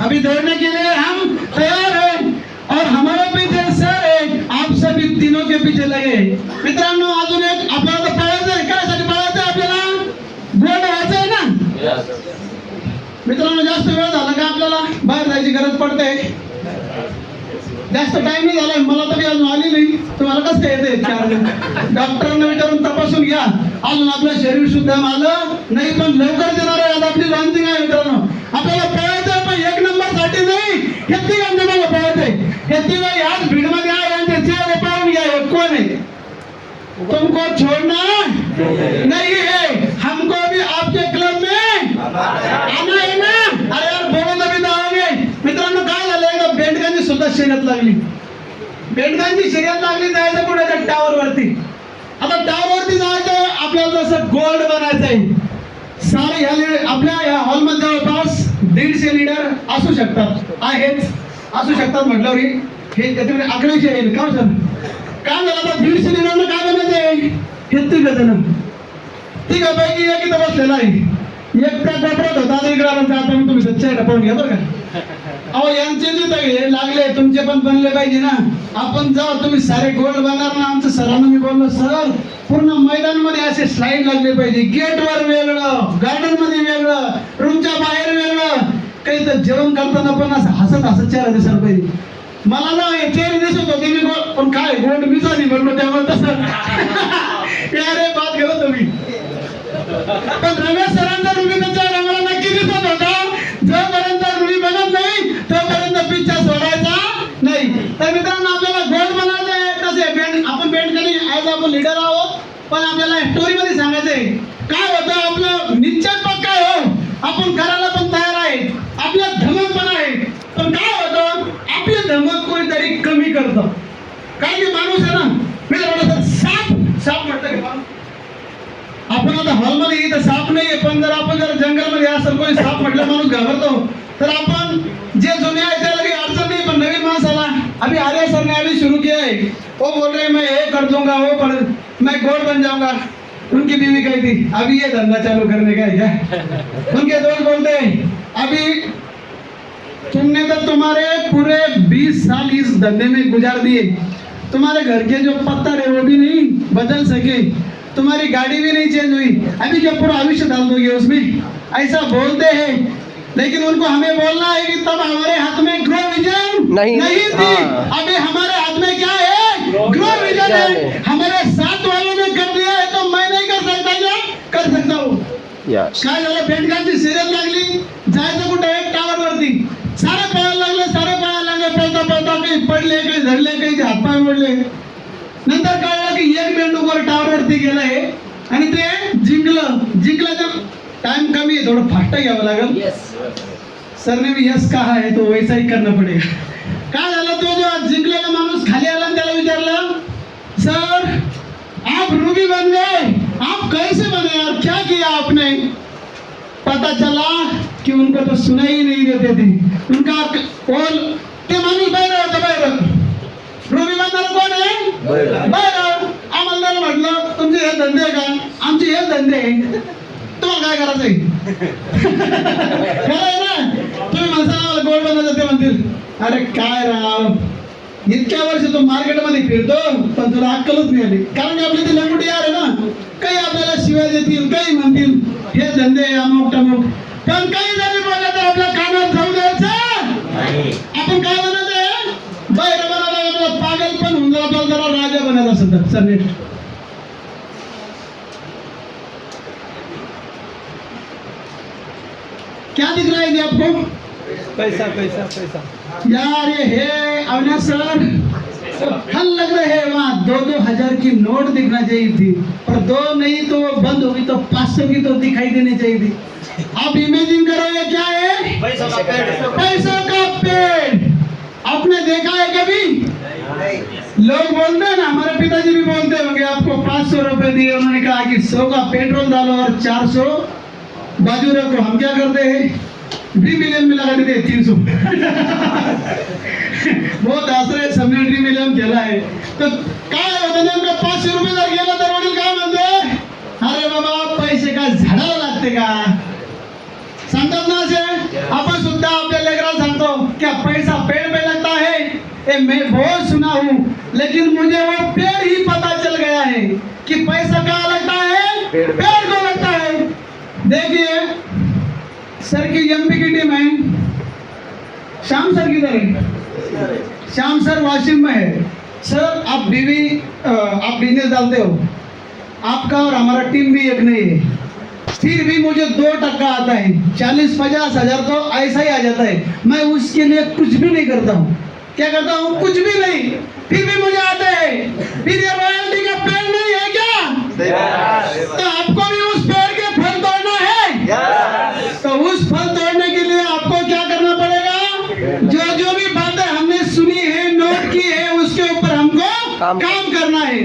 अभी दौड़ने के लिए हम तैयार हैं और हमारे पीछे सर है, आप सभी तीनों के पीछे लगे। मित्रांनो, अजून एक आपल्याला तर पळायचं आहे, कशासाठी पळायचं आहे आपल्याला? गोल्ड व्हायचं आहे ना? मित्रांनो, जास्त वेळ झाला का आपल्याला बाहेर जायची गरज पडते? जास्त टाइम नाही झाला, मला तरी अजून आली नाही, तुम्हाला कसं काय येते? डॉक्टरांना विचारून तपासून घ्या, अजून आपलं शरीर सुद्धा आलं नाही, पण लवकर देणार आहे. आज आपली लॉन्चिंग आहे मित्रांनो. आपल्याला पळायचं आहे, पण एक नंबर साठी नाही, हे तिघांचे मला पळायचंय. हे तिघ याच भीड मध्ये आहे, यांचे चेहरे पाहून घ्या, हे कोण आहे? तुमको छोड़ना नहीं है, हमको भी आपके क्लब में आना है ना? अरे यार, बोलून भी जाओगे. मित्रांनो, काय झालं, एकदा बेंडकांची सुद्धा शर्यत लागली. बेंडकांची शर्यत लागली, जायचं कुठे? त्या टावर वरती. आता टावर वरती जायचं, आपल्याला जसं गोल्ड बनायचं आहे. सारे आपल्या या हॉल मध्ये जवळपास 150 लीडर असू शकतात, आहेच असू शकतात म्हटल्यावर हे त्याच्यामध्ये आकडेच येईल का सर? काय झालं आता 150 लीडरला काय बनायचंय? हे तिघापैकी एक इथं बसलेला आहे, एक त्या कोपऱ्यात होता, आता इकडे आला. आता मग तुम्ही चेहरा पाहून घ्या बरं का. अहो, यांचे जे तगडे लागले, तुमचे पण बनले पाहिजे ना. आपण जेव्हा तुम्ही सारे गोल्ड बनणार ना, आमचं सरांना मी बोललो, सर पूर्ण मैदान मध्ये असे स्लाइड लागले पाहिजे, गेट वर वेगळं, गार्डन मध्ये वेगळं, रूमच्या बाहेर वेगळं, काही तर जेवण करताना पण असं हसत चेहरा दिसायला पाहिजे. मला ना हे चेहरे दिसत होते, मी पण काय गोल्ड मीच आली म्हणलो, त्यामुळे तसं अरे बात घेऊ तुम्ही. पण रमेश सरांचा रुबीचा चेहरा मला नक्की दिसत होता. जोपर्यंत रुबी बनत नाही तोपर्यंत पिक्चर सोडायचा नाही. तर मित्रांनो, आपल्याला गोल्ड बनायचं आहे. तसे आपण बेंडकरी ऍज आपण लीडर आहोत, पण आपल्याला स्टोरी मध्ये सांगायचंय काय होतं. आपलं निश्चय पक्का हो, आपण करायला पण तयार आहे, आपल्यात धमक पण आहे. पण काय होतं, आपली धमक कोणीतरी कमी करतं. काय की माणूस आहे ना, मित्रांनो, साप म्हटलं का? आपण आता हॉलमध्ये इथं साप नाहीये, पण जर जंगलमध्ये असेल कोणी साप म्हटलं माणूस घाबरतो. तर आपण जे जुने आहे त्याला काही अडचण नाही, पण नवीन माणसाला अभी आर्य सर ने अभी शुरू किया है, वो बोल रहे मैं ये कर दूंगा, वो पर मैं गोल्ड बन जाऊंगा. उनकी बीवी कही थी अभी ये धंधा चालू करने का है क्या? उनके दोस्त बोलते हैं अभी तुमने तो तुम्हारे पूरे 20 साल इस धंधे में गुजार दिए, तुम्हारे घर के जो पत्थर है वो भी नहीं बदल सके, तुम्हारी गाड़ी भी नहीं चेंज हुई, अभी क्या पूरा भविष्य डाल दोगे उसमें? ऐसा बोलते हैं, लेकिन उनको हमें बोलना है कि तब हमारे हाथ में ग्रो विजन नहीं थी. अभी हमारे हाथ में क्या है? ग्रो विजन है. हमारे साथ वालों ने कर दिया है, तो मैं नहीं कर सकता क्या? कर सकता हूँ. काय झालं, बेंडकांची सिरियल लागली, जायचं कुठे? एक टावर वरती. सारे पळायला लागले, पळता काही पडले, काही धरले, काही हातपाय मोडले. नंतर कळलं की एक बेंडूक वर टावर वरती गेलाय आणि ते जिंकल्याचा टाइम कमी आहे, थोडं फास्ट घ्यावं लागेल. सर ने भी यस कहा है तो वैसा ही करना पडेगा. काय झालं, तो जो जिंकलेला माणूस खाली आला आणि त्याला विचारलं, सर आप रूबी बन गए, आप कैसे बने यार, क्या किया आपने? पता चला कि उनको तो सुनाई नहीं देते थे, उनका कॉल ते माणूस बाहेर होता. बाहेर रूबी बनणार कोण आहे? बाहेर. आम्हाला म्हटलं तुमचे हे धंदे आहे का? आमचे हे धंदे आहे, तुम्हाला काय करायचंय? खरं आहे ना? तुम्ही माणसाला गोल्ड बनायचं, ते म्हणतील अरे काय राव, इतक्या वर्ष तो मार्केटमध्ये फिरतो पण तुला अक्कलच नाही आली. कारण की आपली ती लंगुटी यार आहे ना, काही आपल्याला शिवाय देतील, काही म्हणतील हे धंदे अमुक टमुक, पण काही जरी बोललं तर आपल्या कानात जाऊ द्यायचं. आपण काय बनायचंय? बाहेर बनायला आपल्याला पागल पण होऊन जाऊ, आपल्याला जरा राजा बनायचं असेल तर. सर नेक्स्ट क्या दिख रहा है जी आपको? पैसा यार ये है अविनाश सर, हल लग रहे हैं. वहाँ 2-2 हजार की नोट दिखना चाहिए थी, और 2 नहीं तो बंद होगी तो 500 की तो दिखाई देनी चाहिए थी. आप इमेजिन करो ये क्या है? पैसों का पेड़. आपने देखा है कभी? लोग बोलते हैं ना, हमारे पिताजी भी बोलते होंगे आपको 500 रुपए दिए, उन्होंने कहा कि 100 का पेट्रोल डालो और 400 बाजू रखो. हम क्या करते हैं? 3 मिलियन में लगा देते 300. बहुत आश्रय सबने 3 मिलियन केला आहे. तर काय होतं नेमकं 500 रुपये जर गेला तर वडील काय म्हणते? अरे बाबा पैसे काय झाडाला लागते का? सांगतात ना असे. आपण सुद्धा आपल्या लेकराला सांगतो क्या पैसा पेड़ पे लगता है? ये मैं बहुत सुना हूँ, लेकिन मुझे वो पेड़ ही पता चल गया है कि पैसा कहाँ लगता है, पेड़ को लगता है। देखिए सर की एमपी की टीम है, श्याम सर किधर है? श्याम सर वाशिम में है। सर आप आप बिजनेस डालते हो, आपका और हमारा टीम भी एक नहीं है, फिर भी मुझे 2% आता है, 40-50 हजार तो ऐसा ही आ जाता है। मैं उसके लिए कुछ भी नहीं करता हूँ। क्या करता हूँ? कुछ भी नहीं, फिर भी मुझे आता है। फिर ये रॉयल्टी का पेड़ नहीं है क्या? तो आपको भी उस पेड़ के फल तोड़ना है। तो उस फल तोड़ने के लिए आपको क्या करना पड़ेगा? जो भी बातें हमने सुनी है, नोट की है, उसके ऊपर हमको काम करना है।